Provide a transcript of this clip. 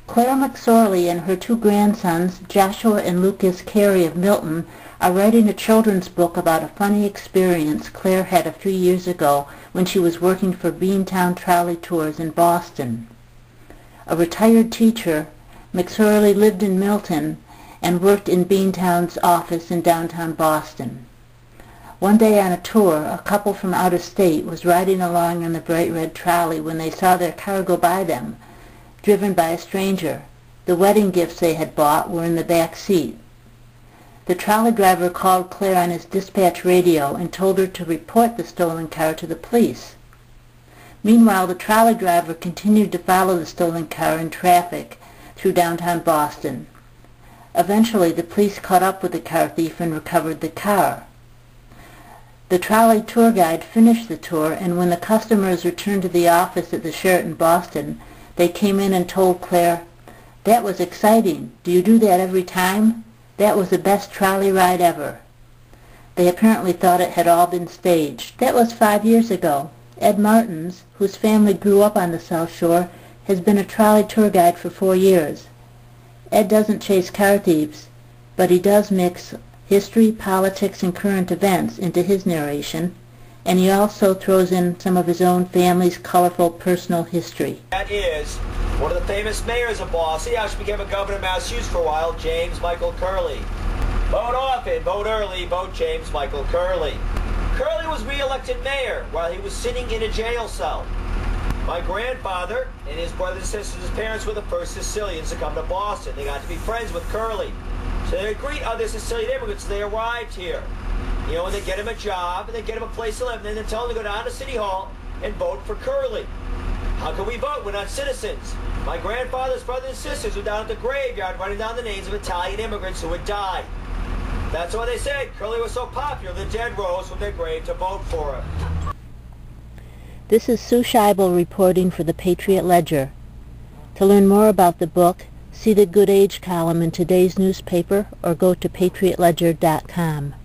Claire McSorley and her two grandsons, Joshua and Lucas Carey of Milton, are writing a children's book about a funny experience Claire had a few years ago when she was working for Beantown Trolley Tours in Boston. A retired teacher, McSorley lived in Milton and worked in Beantown's office in downtown Boston. One day on a tour, a couple from out of state was riding along on the bright red trolley when they saw their car go by them, driven by a stranger. The wedding gifts they had bought were in the back seat. The trolley driver called Claire on his dispatch radio and told her to report the stolen car to the police. Meanwhile, the trolley driver continued to follow the stolen car in traffic through downtown Boston. Eventually, the police caught up with the car thief and recovered the car. The trolley tour guide finished the tour, and when the customers returned to the office at the Sheraton Boston, they came in and told Claire, "That was exciting. Do you do that every time? That was the best trolley ride ever." They apparently thought it had all been staged. That was 5 years ago. Ed Martins, whose family grew up on the South Shore, has been a trolley tour guide for 4 years. Ed doesn't chase car thieves, but he does mix history, politics, and current events into his narration, and he also throws in some of his own family's colorful personal history. That is one of the famous mayors of Boston. He actually became a governor of Massachusetts for a while, James Michael Curley. Vote often, vote early, vote James Michael Curley. Curley was re-elected mayor while he was sitting in a jail cell. My grandfather and his brothers and sisters, his parents were the first Sicilians to come to Boston. They got to be friends with Curley. So they greet other Sicilian immigrants as they arrived here. You know, and they get him a job, and they get him a place to live, and then they tell him to go down to City Hall and vote for Curley. How can we vote? We're not citizens. My grandfather's brothers and sisters were down at the graveyard writing down the names of Italian immigrants who had died. That's why they said Curley was so popular, the dead rose from their grave to vote for him. This is Sue Scheibel reporting for the Patriot Ledger. To learn more about the book, see the Good Age column in today's newspaper or go to patriotledger.com.